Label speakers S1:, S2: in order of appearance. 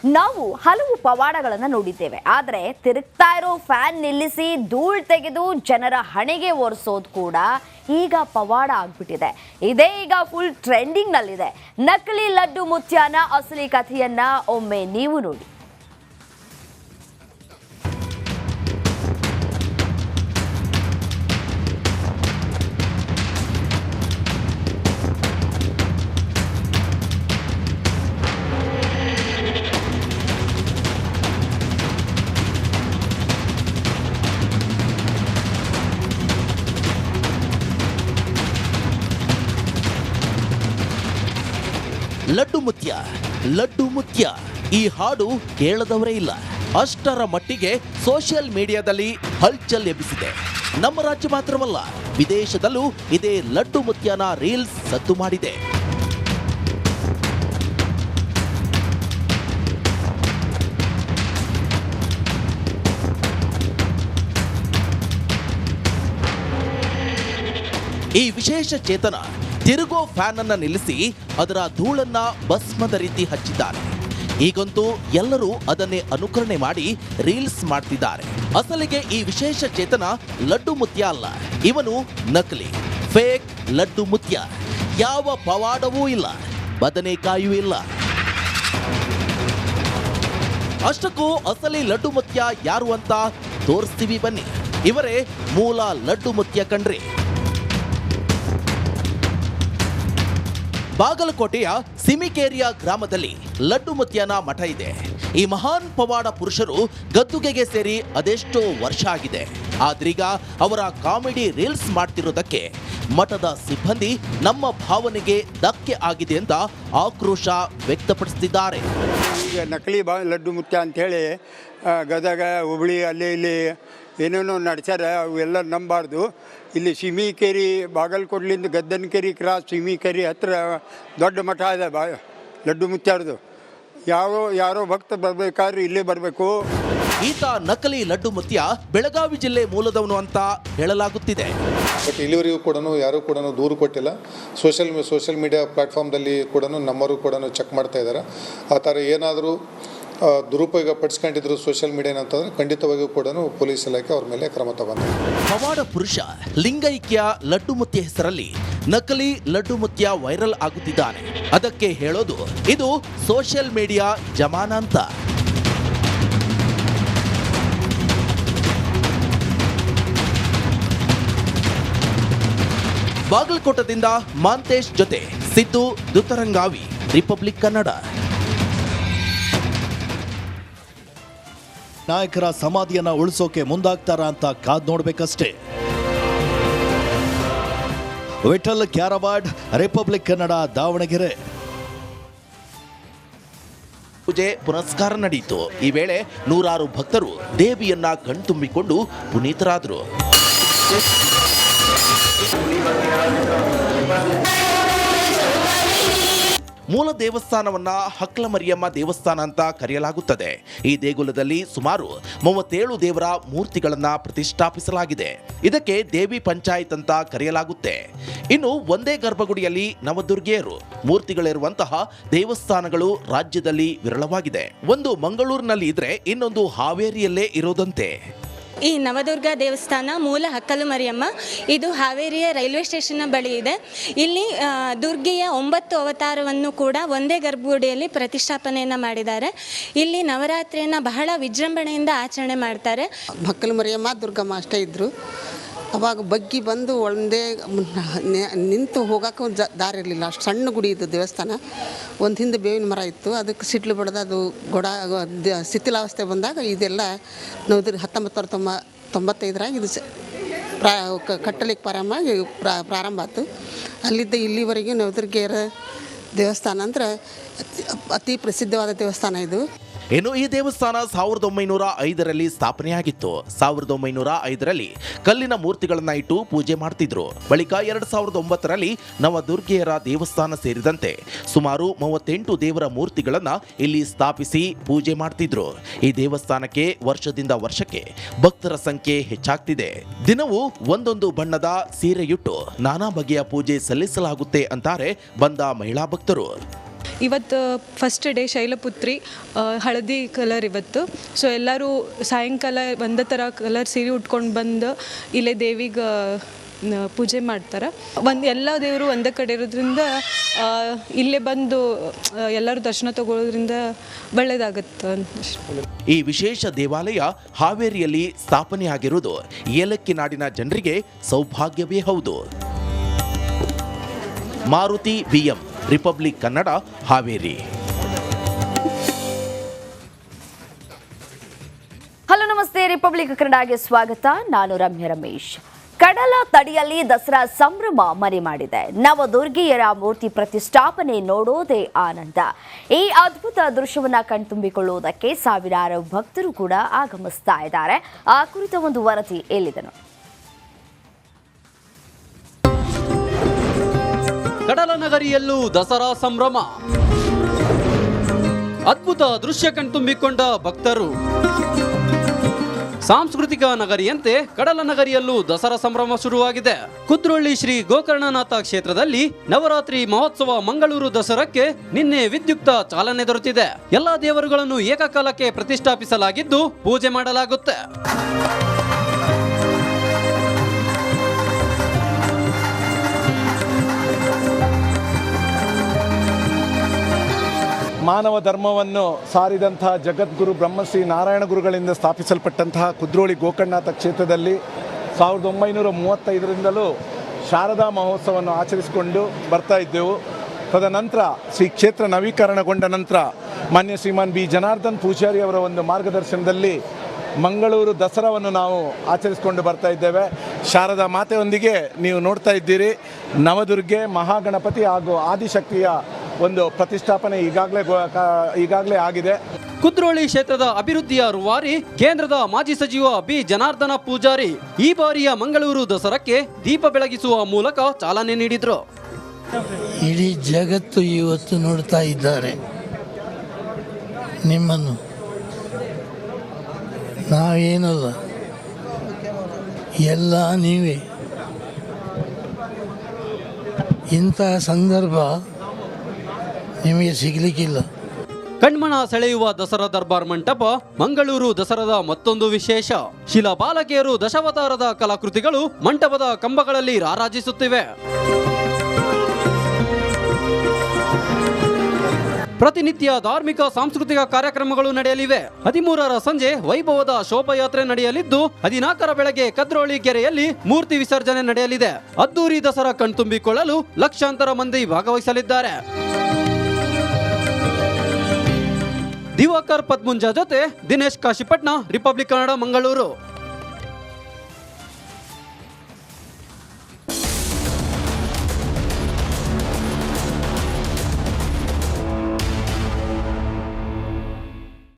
S1: ನಾವು ಹಲವು ಪವಾಡಗಳನ್ನು ನೋಡಿದ್ದೇವೆ. ಆದರೆ ತಿರುಗ್ತಾ ಇರೋ ಫ್ಯಾನ್ ನಿಲ್ಲಿಸಿ ಧೂಳ್ ತೆಗೆದು ಜನರ ಹಣೆಗೆ ಒರೆಸೋದು ಕೂಡ ಈಗ ಪವಾಡ ಆಗ್ಬಿಟ್ಟಿದೆ. ಇದೇ ಈಗ ಫುಲ್ ಟ್ರೆಂಡಿಂಗ್ ನಲ್ಲಿದೆ. ನಕಲಿ ಲಡ್ಡು ಮುತ್ಯಾನ ಅಸಲಿ ಕಥೆಯನ್ನ ಒಮ್ಮೆ ನೀವು ನೋಡಿ.
S2: ಲಡ್ಡು ಮುತ್ಯ, ಲಡ್ಡು ಮುತ್ಯ, ಈ ಹಾಡು ಕೇಳದವರೇ ಇಲ್ಲ. ಅಷ್ಟರ ಮಟ್ಟಿಗೆ ಸೋಷಿಯಲ್ ಮೀಡಿಯಾದಲ್ಲಿ ಹಲ್ಚಲ್ ಎಬ್ಬಿಸಿದೆ. ನಮ್ಮ ರಾಜ್ಯ ಮಾತ್ರವಲ್ಲ, ವಿದೇಶದಲ್ಲೂ ಇದೇ ಲಡ್ಡು ಮುತ್ಯನ ರೀಲ್ಸ್ ಸದ್ದು ಮಾಡಿದೆ. ಈ ವಿಶೇಷ ಚೇತನ ತಿರುಗೋ ಫ್ಯಾನ್ ಅನ್ನ ನಿಲ್ಲಿಸಿ ಅದರ ಧೂಳನ್ನ ಭಸ್ಮದ ರೀತಿ ಹಚ್ಚಿದ್ದಾರೆ. ಈಗಂತೂ ಎಲ್ಲರೂ ಅದನ್ನೇ ಅನುಕರಣೆ ಮಾಡಿ ರೀಲ್ಸ್ ಮಾಡ್ತಿದ್ದಾರೆ. ಅಸಲಿಗೆ ಈ ವಿಶೇಷ ಚೇತನ ಲಡ್ಡು ಮುತ್ಯ ಅಲ್ಲ, ಇವನು ನಕಲಿ ಫೇಕ್ ಲಡ್ಡು ಮುತ್ಯ. ಯಾವ ಪವಾಡವೂ ಇಲ್ಲ, ಬದನೆಕಾಯೂ ಇಲ್ಲ. ಅಷ್ಟಕ್ಕೂ ಅಸಲಿ ಲಡ್ಡು ಮುತ್ಯ ಯಾರು ಅಂತ ತೋರಿಸ್ತೀವಿ ಬನ್ನಿ. ಇವರೇ ಮೂಲ ಲಡ್ಡು ಮುತ್ಯ ಕಣ್ರಿ. ಬಾಗಲಕೋಟೆಯ ಸಿಮಿಕೇರಿಯ ಗ್ರಾಮದಲ್ಲಿ ಲಡ್ಡು ಮುತ್ಯನ ಮಠ ಇದೆ. ಈ ಮಹಾನ್ ಪವಾಡ ಪುರುಷರು ಗದ್ದುಗೆಗೆ ಸೇರಿ ಅದೆಷ್ಟೋ ವರ್ಷ ಆಗಿದೆ. ಆದ್ರೀಗ ಅವರ ಕಾಮಿಡಿ ರೀಲ್ಸ್ ಮಾಡ್ತಿರೋದಕ್ಕೆ ಮಠದ ಸಿಬ್ಬಂದಿ ನಮ್ಮ ಭಾವನೆಗೆ ಧಕ್ಕೆ ಆಗಿದೆ ಅಂತ ಆಕ್ರೋಶ ವ್ಯಕ್ತಪಡಿಸುತ್ತಿದ್ದಾರೆ.
S3: ಈಗ ನಕಲಿ ಲಡ್ಡು ಮುತ್ಯ ಅಂಥೇಳಿ ಗದಗ ಹುಬ್ಳಿ ಅಲ್ಲಿ ಇಲ್ಲಿ ಏನೇನೋ ನಡೆಸ್ಯಾರ, ಅವೆಲ್ಲ ನಂಬಾರ್ದು. ಇಲ್ಲಿ ಸಿಮಿಕೇರಿ ಬಾಗಲಕೋಟ್ಲಿಂದ ಗದ್ದನಕೆರೆ ಕ್ರಾಸ್ ಸಿಮಿಕೇರಿ ಹತ್ರ ದೊಡ್ಡ ಮಠ ಇದೆ ಲಡ್ಡು ಮುತ್ಯಾರ್ದು. ಯಾರೋ ಭಕ್ತ ಬರ್ಬೇಕಾದ್ರೆ ಇಲ್ಲೇ ಬರಬೇಕು.
S2: ಈತ ನಕಲಿ ಲಡ್ಡು ಮುತ್ಯ ಬೆಳಗಾವಿ ಜಿಲ್ಲೆ ಮೂಲದವನು ಅಂತ ಹೇಳಲಾಗುತ್ತಿದೆ.
S4: ಬಟ್ ಇಲ್ಲಿವರೆಗೂ ಕೂಡ ಯಾರೂ ಕೂಡ ದೂರು ಕೊಟ್ಟಿಲ್ಲ. ಸೋಷಿಯಲ್ ಮೀಡಿಯಾ ಪ್ಲಾಟ್ಫಾರ್ಮ್ದಲ್ಲಿ ಕೂಡ ನಮ್ಮವರು ಕೂಡ ಚೆಕ್ ಮಾಡ್ತಾ ಇದ್ದಾರೆ. ಆ ಥರ ಏನಾದರೂ ದುರುಪಯೋಗ ಪಡಿಸ್ಕೊಂಡಿದ್ರು ಸೋಷಿಯಲ್ ಮೀಡಿಯಾ ಅಂತಂದ್ರೆ ಖಂಡಿತವಾಗಿಯೂ ಕೂಡ ಪೊಲೀಸ್ ಇಲಾಖೆ ಅವ್ರ ಮೇಲೆ ಕ್ರಮ ತಗೊಂಡು.
S2: ಪವಾಡ ಪುರುಷ ಲಿಂಗೈಕ್ಯ ಲಡ್ಡು ಮುತ್ಯ ಹೆಸರಲ್ಲಿ ನಕಲಿ ಲಡ್ಡು ಮುತ್ಯ ವೈರಲ್ ಆಗುತ್ತಿದ್ದಾನೆ. ಅದಕ್ಕೆ ಹೇಳೋದು ಇದು ಸೋಷಿಯಲ್ ಮೀಡಿಯಾ ಜಮಾನ ಅಂತ. ಬಾಗಲಕೋಟದಿಂದ ಮಾಂತೇಶ್ ಜೊತೆ ಸಿದ್ದು ದುತರಂಗಾವಿ, ರಿಪಬ್ಲಿಕ್ ಕನ್ನಡ.
S5: ನಾಯಕರ ಸಮಾಧಿಯನ್ನ ಉಳಿಸೋಕೆ ಮುಂದಾಗ್ತಾರ ಅಂತ ಕಾದ್ ನೋಡ್ಬೇಕಷ್ಟೇ. ವಿಠಲ್ ಕ್ಯಾರವಾಡ್, ರಿಪಬ್ಲಿಕ್ ಕನ್ನಡ, ದಾವಣಗೆರೆ.
S2: ಪೂಜೆ ಪುನಸ್ಕಾರ ನಡೆಯಿತು. ಈ ವೇಳೆ ನೂರಾರು ಭಕ್ತರು ದೇವಿಯನ್ನ ಕಣ್ತುಂಬಿಕೊಂಡು ಪುನೀತರಾದರು. ಮೂಲ ದೇವಸ್ಥಾನವನ್ನ ಹಕ್ಲಮರಿಯಮ್ಮ ದೇವಸ್ಥಾನ ಅಂತ ಕರೆಯಲಾಗುತ್ತದೆ. ಈ ದೇಗುಲದಲ್ಲಿ ಸುಮಾರು 37 ದೇವರ ಮೂರ್ತಿಗಳನ್ನ ಪ್ರತಿಷ್ಠಾಪಿಸಲಾಗಿದೆ. ಇದಕ್ಕೆ ದೇವಿ ಪಂಚಾಯತ್ ಅಂತ ಕರೆಯಲಾಗುತ್ತೆ. ಇನ್ನು ಒಂದೇ ಗರ್ಭಗುಡಿಯಲ್ಲಿ ನವದುರ್ಗೆಯರು ಮೂರ್ತಿಗಳಿರುವಂತಹ ದೇವಸ್ಥಾನಗಳು ರಾಜ್ಯದಲ್ಲಿ ವಿರಳವಾಗಿದೆ. ಒಂದು ಮಂಗಳೂರಿನಲ್ಲಿ ಇದ್ರೆ ಇನ್ನೊಂದು ಹಾವೇರಿಯಲ್ಲೇ ಇರೋದಂತೆ.
S6: ಈ ನವದುರ್ಗ ದೇವಸ್ಥಾನ ಮೂಲ ಹಕ್ಕಲು ಮರಿಯಮ್ಮ, ಇದು ಹಾವೇರಿಯ ರೈಲ್ವೆ ಸ್ಟೇಷನ್ನ ಬಳಿ ಇದೆ. ಇಲ್ಲಿ ದುರ್ಗೆಯ 9 ಅವತಾರವನ್ನು ಕೂಡ ಒಂದೇ ಗರ್ಭಗುಡಿಯಲ್ಲಿ ಪ್ರತಿಷ್ಠಾಪನೆಯನ್ನು ಮಾಡಿದ್ದಾರೆ. ಇಲ್ಲಿ ನವರಾತ್ರಿಯನ್ನು ಬಹಳ ವಿಜೃಂಭಣೆಯಿಂದ ಆಚರಣೆ ಮಾಡ್ತಾರೆ.
S7: ಹಕ್ಕಲು ಮರಿಯಮ್ಮ ದುರ್ಗಮ್ಮ ಅಷ್ಟೇ ಇದ್ದರು. ಅವಾಗ ಬಗ್ಗಿ ಬಂದು ಒಂದೇ ನಿಂತು ಹೋಗೋಕೆ ಒಂದು ದಾರಿ ಇರಲಿಲ್ಲ. ಅಷ್ಟು ಸಣ್ಣ ಗುಡಿ ಇದ್ದು ದೇವಸ್ಥಾನ. ಒಂದು ಹಿಂದೆ ಬೇವಿನ ಮರ ಇತ್ತು, ಅದಕ್ಕೆ ಸಿಡ್ಲು ಬಡ್ದು ಅದು ಶಿಥಿಲಾವಸ್ಥೆ ಬಂದಾಗ ಇದೆಲ್ಲ 1995 ಇದು ಕಟ್ಟಲಿಕ್ಕೆ ಪ್ರಾರಂಭ ಆಯ್ತು. ಅಲ್ಲಿದ್ದ ಇಲ್ಲಿವರೆಗೂ ನವದುರ್ಗೆಯರ ದೇವಸ್ಥಾನ ಅಂದ್ರೆ ಅತಿ ಪ್ರಸಿದ್ಧವಾದ ದೇವಸ್ಥಾನ ಇದು.
S2: ಇನ್ನು ಈ ದೇವಸ್ಥಾನ 1905ರಲ್ಲಿ ಸ್ಥಾಪನೆಯಾಗಿತ್ತು. 1905ರಲ್ಲಿ ಕಲ್ಲಿನ ಮೂರ್ತಿಗಳನ್ನ ಇಟ್ಟು ಪೂಜೆ ಮಾಡ್ತಿದ್ರು. ಬಳಿಕ 2009ರಲ್ಲಿ ನವದುರ್ಗೆಯರ ದೇವಸ್ಥಾನ ಸೇರಿದಂತೆ ಸುಮಾರು 38 ದೇವರ ಮೂರ್ತಿಗಳನ್ನ ಇಲ್ಲಿ ಸ್ಥಾಪಿಸಿ ಪೂಜೆ ಮಾಡ್ತಿದ್ರು. ಈ ದೇವಸ್ಥಾನಕ್ಕೆ ವರ್ಷದಿಂದ ವರ್ಷಕ್ಕೆ ಭಕ್ತರ ಸಂಖ್ಯೆ ಹೆಚ್ಚಾಗ್ತಿದೆ. ದಿನವೂ ಒಂದೊಂದು ಬಣ್ಣದ ಸೀರೆಯುಟ್ಟು ನಾನಾ ಬಗೆಯ ಪೂಜೆ ಸಲ್ಲಿಸಲಾಗುತ್ತೆ ಅಂತಾರೆ ಬಂದ ಮಹಿಳಾ ಭಕ್ತರು.
S8: ಇವತ್ತು ಫಸ್ಟ್ ಡೇ ಶೈಲಪುತ್ರಿ ಹಳದಿ ಕಲರ್ ಇವತ್ತು. ಸೊ ಎಲ್ಲರೂ ಸಾಯಂಕಾಲ ಒಂದೇ ಥರ ಕಲರ್ ಸೀರೆ ಉಟ್ಕೊಂಡು ಬಂದು ಇಲ್ಲೇ ದೇವಿಗೆ ಪೂಜೆ ಮಾಡ್ತಾರೆ. ಎಲ್ಲ ದೇವರು ಒಂದೇ ಕಡೆ ಇರೋದ್ರಿಂದ ಇಲ್ಲೇ ಬಂದು ಎಲ್ಲರೂ ದರ್ಶನ ತಗೊಳ್ಳೋದ್ರಿಂದ ಒಳ್ಳೆಯದಾಗುತ್ತೆ.
S2: ಈ ವಿಶೇಷ ದೇವಾಲಯ ಹಾವೇರಿಯಲ್ಲಿ ಸ್ಥಾಪನೆಯಾಗಿರುವುದು ಏಲಕ್ಕಿ ನಾಡಿನ ಜನರಿಗೆ ಸೌಭಾಗ್ಯವೇ ಹೌದು. Maruti BM, republic Kannada, Haveri.
S1: Hello ನಮಸ್ತೆ, ರಿಪಬ್ಲಿಕ್ ಕನ್ನಡಗೆ ಸ್ವಾಗತ. ನಾನು ರಮ್ಯ ರಮೇಶ್. ಕಡಲ ತಡಿಯಲ್ಲಿ ದಸರಾ ಸಂಭ್ರಮ ಮನೆ ಮಾಡಿದೆ. ನವದುರ್ಗಿಯರ ಮೂರ್ತಿ ಪ್ರತಿಷ್ಠಾಪನೆ ನೋಡೋದೇ ಆನಂದ. ಈ ಅದ್ಭುತ ದೃಶ್ಯವನ್ನ ಕಣ್ತುಂಬಿಕೊಳ್ಳುವುದಕ್ಕೆ ಸಾವಿರಾರು ಭಕ್ತರು ಕೂಡ ಆಗಮಿಸ್ತಾ ಇದ್ದಾರೆ. ಆ ಕುರಿತ ಒಂದು ವರದಿ ಎಲ್ಲಿದೆ ನೋಡಿ.
S9: ಕಡಲ ನಗರಿಯಲ್ಲೂ ದಸರಾ ಸಂಭ್ರಮ, ಅದ್ಭುತ ದೃಶ್ಯ ಕಣ್ತುಂಬಿಕೊಂಡ ಭಕ್ತರು. ಸಾಂಸ್ಕೃತಿಕ ನಗರಿಯಂತೆ ಕಡಲ ನಗರಿಯಲ್ಲೂ ದಸರಾ ಸಂಭ್ರಮ ಶುರುವಾಗಿದೆ. ಕುದ್ರೋಳಿ ಶ್ರೀ ಗೋಕರ್ಣನಾಥ ಕ್ಷೇತ್ರದಲ್ಲಿ ನವರಾತ್ರಿ ಮಹೋತ್ಸವ ಮಂಗಳೂರು ದಸರಾಕ್ಕೆ ನಿನ್ನೆ ವಿದ್ಯುಕ್ತ ಚಾಲನೆ ದೊರೆತಿದೆ. ಎಲ್ಲಾ ದೇವರುಗಳನ್ನು ಏಕಕಾಲಕ್ಕೆ ಪ್ರತಿಷ್ಠಾಪಿಸಲಾಗಿದ್ದು ಪೂಜೆ ಮಾಡಲಾಗುತ್ತೆ.
S10: ಮಾನವ ಧರ್ಮವನ್ನು ಸಾರಿದಂತಹ ಜಗದ್ಗುರು ಬ್ರಹ್ಮಶ್ರೀ ನಾರಾಯಣ ಗುರುಗಳಿಂದ ಸ್ಥಾಪಿಸಲ್ಪಟ್ಟಂತಹ ಕುದ್ರೋಳಿ ಗೋಕರ್ಣನಾಥ ಕ್ಷೇತ್ರದಲ್ಲಿ 1935ರಿಂದಲೂ ಶಾರದಾ ಮಹೋತ್ಸವವನ್ನು ಆಚರಿಸಿಕೊಂಡು ಬರ್ತಾ ಇದ್ದೆವು. ತದನಂತರ ಶ್ರೀ ಕ್ಷೇತ್ರ ನವೀಕರಣಗೊಂಡ ನಂತರ ಮಾನ್ಯ ಶ್ರೀಮಾನ್ ಬಿ ಜನಾರ್ದನ್ ಪೂಜಾರಿ ಅವರ ಒಂದು ಮಾರ್ಗದರ್ಶನದಲ್ಲಿ ಮಂಗಳೂರು ದಸರಾವನ್ನು ನಾವು ಆಚರಿಸಿಕೊಂಡು ಬರ್ತಾ ಇದ್ದೇವೆ. ಶಾರದಾ ಮಾತೆಯೊಂದಿಗೆ ನೀವು ನೋಡ್ತಾ ಇದ್ದೀರಿ, ನವದುರ್ಗೆ, ಮಹಾಗಣಪತಿ ಹಾಗೂ ಆದಿಶಕ್ತಿಯ ಒಂದು ಪ್ರತಿಷ್ಠಾಪನೆ ಈಗಾಗಲೇ ಆಗಿದೆ.
S9: ಕುದ್ರೋಳಿ ಕ್ಷೇತ್ರದ ಅಭಿವೃದ್ಧಿಯ ರೂವಾರಿ ಕೇಂದ್ರದ ಮಾಜಿ ಸಚಿವ ಬಿ ಜನಾರ್ದನ ಪೂಜಾರಿ ಈ ಬಾರಿಯ ಮಂಗಳೂರು ದಸರಾಕ್ಕೆ ದೀಪ ಬೆಳಗಿಸುವ ಮೂಲಕ ಚಾಲನೆ ನೀಡಿದರು.
S11: ಇಡೀ ಜಗತ್ತು ಇವತ್ತು ನೋಡ್ತಾ ಇದ್ದಾರೆ ನಿಮ್ಮನ್ನು. ನಾವೇನಲ್ಲ, ಎಲ್ಲ ನೀವೇ. ಇಂತಹ ಸಂದರ್ಭ ನಿಮಗೆ ಸಿಗಲಿಕ್ಕಿಲ್ಲ.
S9: ಕಣ್ಮನ ಸೆಳೆಯುವ ದಸರಾ ದರ್ಬಾರ್ ಮಂಟಪ ಮಂಗಳೂರು ದಸರಾದ ಮತ್ತೊಂದು ವಿಶೇಷ. ಶಿಲಾ ಬಾಲಕಿಯರು ದಶಾವತಾರದ ಕಲಾಕೃತಿಗಳು ಮಂಟಪದ ಕಂಬಗಳಲ್ಲಿ ರಾರಾಜಿಸುತ್ತಿವೆ. ಪ್ರತಿನಿತ್ಯ ಧಾರ್ಮಿಕ ಸಾಂಸ್ಕೃತಿಕ ಕಾರ್ಯಕ್ರಮಗಳು ನಡೆಯಲಿವೆ. 13ರ ಸಂಜೆ ವೈಭವದ ಶೋಭಾಯಾತ್ರೆ ನಡೆಯಲಿದ್ದು 14ರ ಬೆಳಗ್ಗೆ ಕದ್ರೋಳಿ ಕೆರೆಯಲ್ಲಿ ಮೂರ್ತಿ ವಿಸರ್ಜನೆ ನಡೆಯಲಿದೆ. ಅದ್ದೂರಿ ದಸರಾ ಕಣ್ತುಂಬಿಕೊಳ್ಳಲು ಲಕ್ಷಾಂತರ ಮಂದಿ ಭಾಗವಹಿಸಲಿದ್ದಾರೆ. ದಿವಾಕರ್ ಪದ್ಮುಂಜ ಜೊತೆ ದಿನೇಶ್ ಕಾಶಿಪಟ್ನ, ರಿಪಬ್ಲಿಕ್ ಕನ್ನಡ, ಮಂಗಳೂರು.